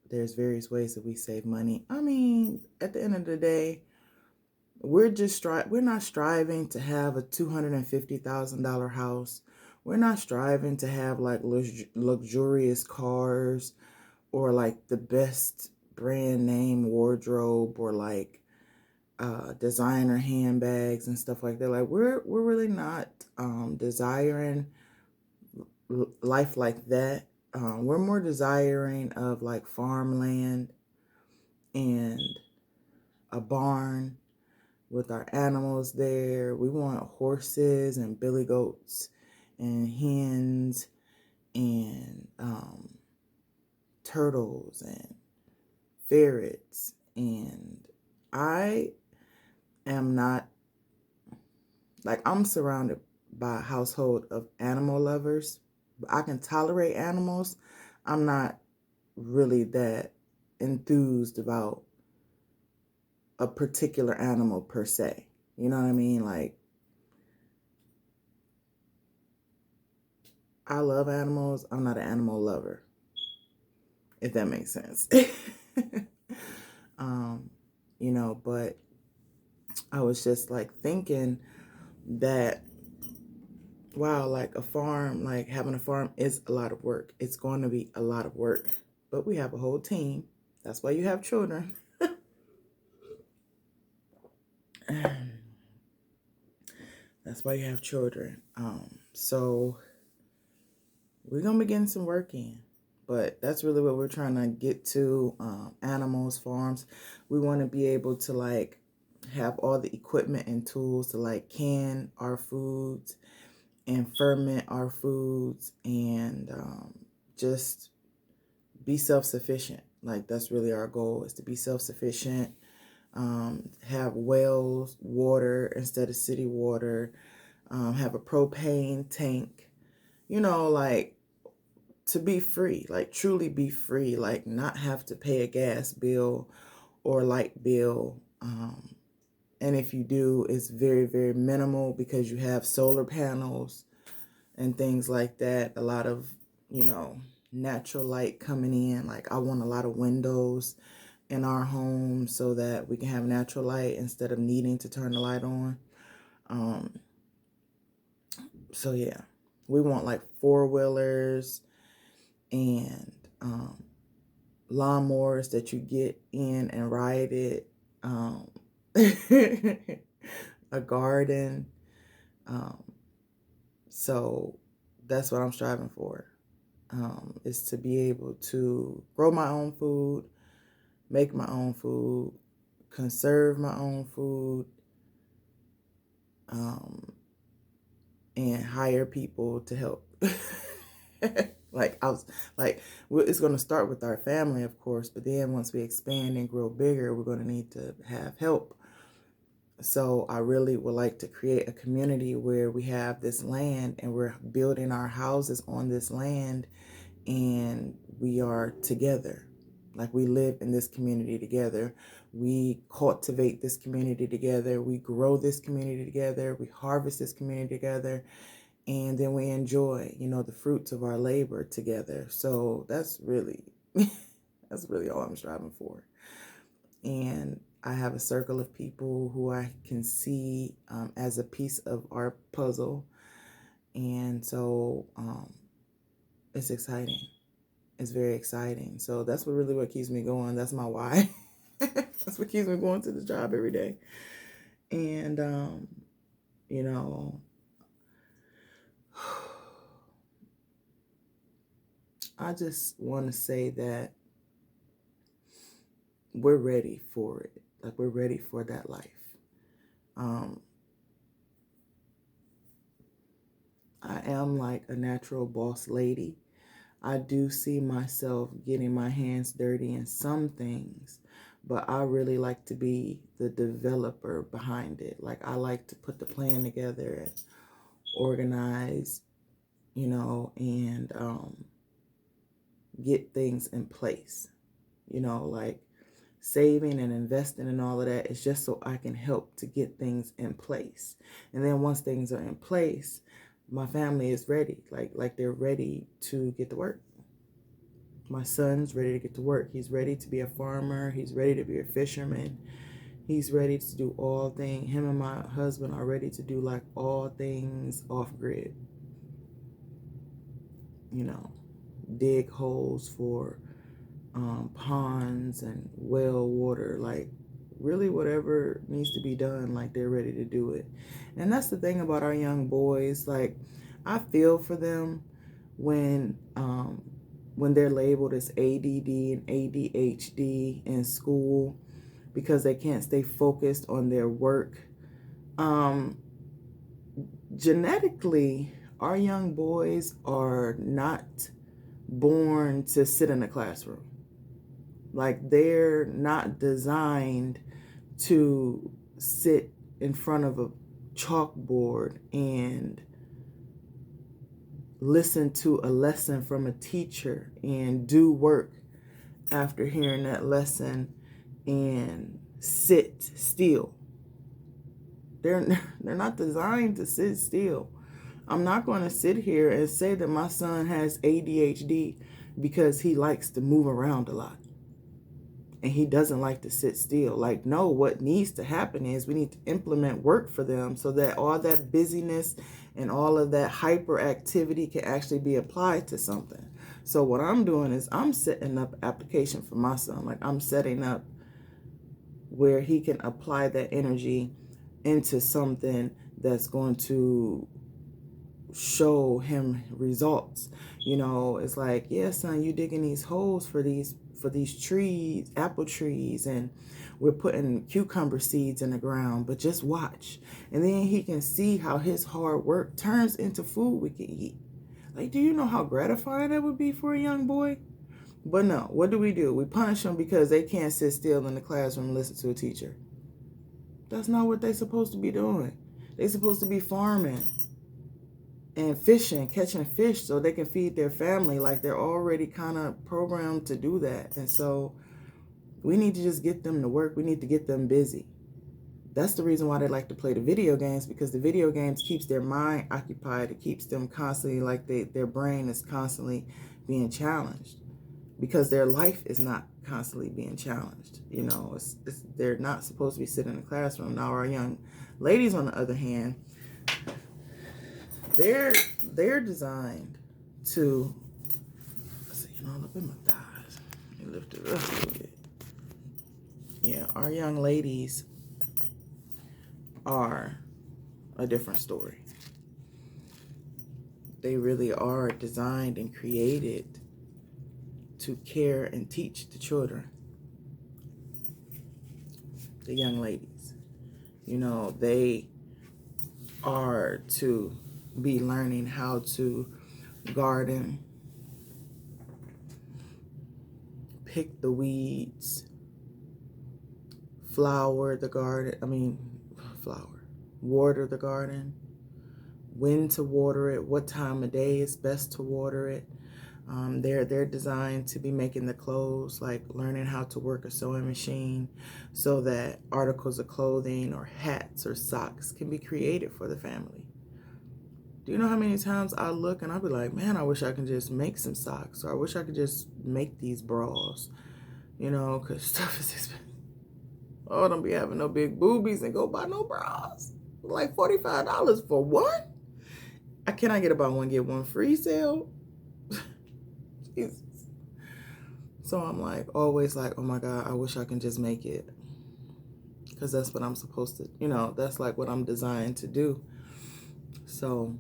There's various ways that we save money. I mean, at the end of the day, we're not striving to have a $250,000 house. We're not striving to have like luxurious cars or like the best brand name wardrobe or like designer handbags and stuff like that. Like we're really not desiring life like that. We're more desiring of like farmland and a barn with our animals there. We want horses and billy goats and hens and turtles and ferrets. And I am not, like, I'm surrounded by a household of animal lovers. I can tolerate animals. I'm not really that enthused about a particular animal per se. You know what I mean? Like, I love animals. I'm not an animal lover, if that makes sense. um, but I was just like thinking that, wow, like a farm, like having a farm is a lot of work. It's going to be a lot of work, but we have a whole team. That's why you have children. That's why you have children. So we're gonna be getting some work in, but that's really what we're trying to get to. Animals, farms. We want to be able to like have all the equipment and tools to like can our foods and ferment our foods and just be self-sufficient. Like that's really our goal, is to be self-sufficient. Have wells water instead of city water. Have a propane tank. Like to be free, like truly be free, like not have to pay a gas bill or light bill. And if you do, it's very, very minimal because you have solar panels and things like that. A lot of, natural light coming in. Like I want a lot of windows in our home so that we can have natural light instead of needing to turn the light on. Um, so yeah, we want like four-wheelers and lawnmowers that you get in and ride it. A garden. Um, so that's what I'm striving for. Is to be able to grow my own food, make my own food, conserve my own food, um, and hire people to help. Like I was like, it's going to start with our family, of course, but then once we expand and grow bigger, we're going to need to have help. So I really would like to create a community where we have this land and we're building our houses on this land and we are together. Like we live in this community together. We cultivate this community together. We grow this community together. We harvest this community together. And then we enjoy, the fruits of our labor together. So that's really, that's really all I'm striving for. And I have a circle of people who I can see as a piece of our puzzle. And so it's exciting. It's very exciting. So that's what keeps me going. That's my why. That's what keeps me going to the job every day. And, you know, I just want to say that we're ready for it. Like we're ready for that life. Um, I am like a natural boss lady. I do see myself getting my hands dirty in some things, but I really like to be the developer behind it. Like I like to put the plan together and organize, and get things in place. Like saving and investing and all of that is just so I can help to get things in place. And then once things are in place, my family is ready. Like they're ready to get to work. My son's ready to get to work. He's ready to be a farmer. He's ready to be a fisherman. He's ready to do all things. Him and my husband are ready to do like all things off grid. You know, dig holes for ponds and well water, like really whatever needs to be done, like they're ready to do it. And that's the thing about our young boys. Like, I feel for them when they're labeled as ADD and ADHD in school because they can't stay focused on their work. Genetically, our young boys are not born to sit in a classroom. Like, they're not designed to sit in front of a chalkboard and listen to a lesson from a teacher and do work after hearing that lesson and sit still. They're not designed to sit still. I'm not going to sit here and say that my son has ADHD because he likes to move around a lot and he doesn't like to sit still. Like, no, what needs to happen is we need to implement work for them so that all that busyness and all of that hyperactivity can actually be applied to something. So what I'm doing is I'm setting up application for my son. Like, I'm setting up where he can apply that energy into something that's going to show him results. You know, it's like, yeah, son, you digging these holes for these trees, apple trees, and we're putting cucumber seeds in the ground, but just watch. And then he can see how his hard work turns into food we can eat. Like, do you know how gratifying that would be for a young boy? But no, what do? We punish them because they can't sit still in the classroom and listen to a teacher. That's not what they're supposed to be doing. They're supposed to be farming and fishing, catching fish so they can feed their family. Like, they're already kind of programmed to do that. And so we need to just get them to work. We need to get them busy. That's the reason why they like to play the video games, because the video games keeps their mind occupied. It keeps them constantly, like their brain is constantly being challenged, because their life is not constantly being challenged. You know, they're not supposed to be sitting in the classroom. Now, our young ladies, on the other hand, they're designed to, look at my thighs. Let me lift it up a little bit. Yeah, our young ladies are a different story. They really are designed and created to care and teach the children, the young ladies. You know, they are to be learning how to garden, pick the weeds, water the garden, when to water it, what time of day is best to water it. They're designed to be making the clothes, like learning how to work a sewing machine so that articles of clothing or hats or socks can be created for the family. Do you know how many times I look and I'll be like, man, I wish I could just make some socks, or I wish I could just make these bras, because stuff is expensive. Oh, don't be having no big boobies and go buy no bras. Like $45 for one? Can I get a buy one, get one free sale? Jesus. So I'm like, always like, oh my God, I wish I can just make it. Because that's what I'm supposed to, that's like what I'm designed to do. So,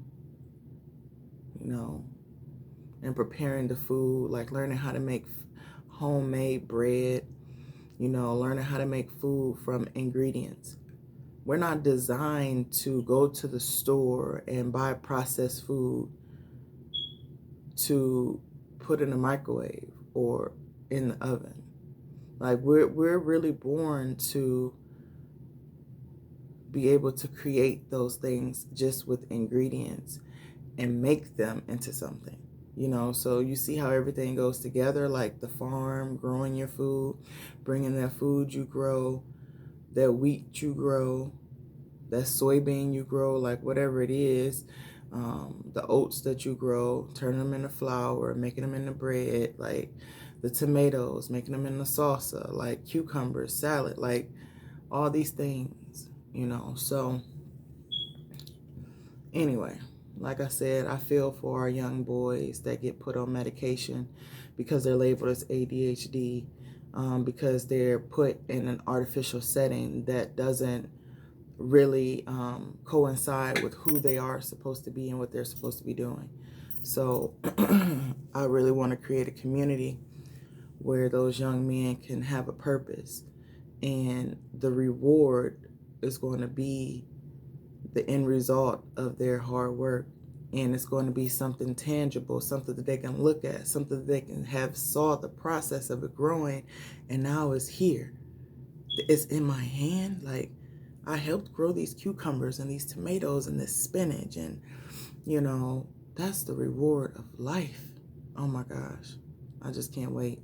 and preparing the food, like learning how to make homemade bread, learning how to make food from ingredients. We're not designed to go to the store and buy processed food to put in the microwave or in the oven. Like, we're really born to be able to create those things just with ingredients and make them into something. So you see how everything goes together, like the farm, growing your food, bringing that food you grow, that wheat you grow, that soybean you grow, like whatever it is, The oats that you grow, turning them into flour, making them into bread, like the tomatoes, making them into salsa, like cucumbers, salad, like all these things, So anyway, like I said, I feel for our young boys that get put on medication because they're labeled as ADHD, because they're put in an artificial setting that doesn't really coincide with who they are supposed to be and what they're supposed to be doing. So I really want to create a community where those young men can have a purpose, and the reward is going to be the end result of their hard work, and it's going to be something tangible, something that they can look at, something that they can have saw the process of it growing, and now it's here, it's in my hand. Like, I helped grow these cucumbers and these tomatoes and this spinach, and that's the reward of life. Oh my gosh, I just can't wait.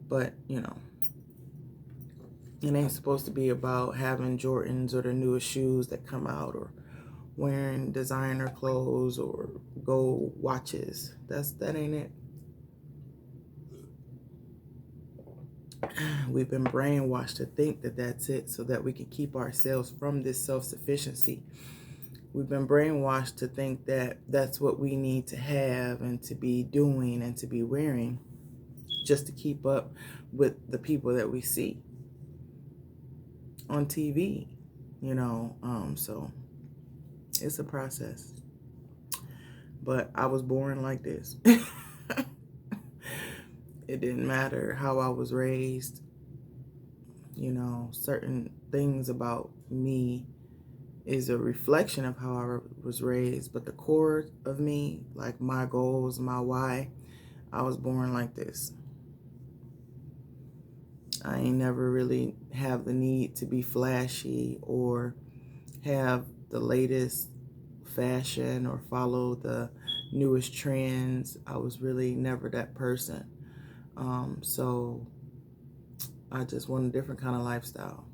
But it ain't supposed to be about having Jordans or the newest shoes that come out, or wearing designer clothes or gold watches. That ain't it. We've been brainwashed to think that that's it, so that we can keep ourselves from this self-sufficiency. We've been brainwashed to think that that's what we need to have and to be doing and to be wearing, just to keep up with the people that we see on TV, so it's a process. But I was born like this. It didn't matter how I was raised. Certain things about me is a reflection of how I was raised, but the core of me, like my goals, my why, I was born like this. I ain't never really have the need to be flashy or have the latest fashion or follow the newest trends. I was really never that person. So I just want a different kind of lifestyle.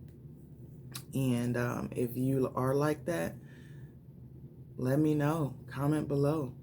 And if you are like that, let me know. Comment below.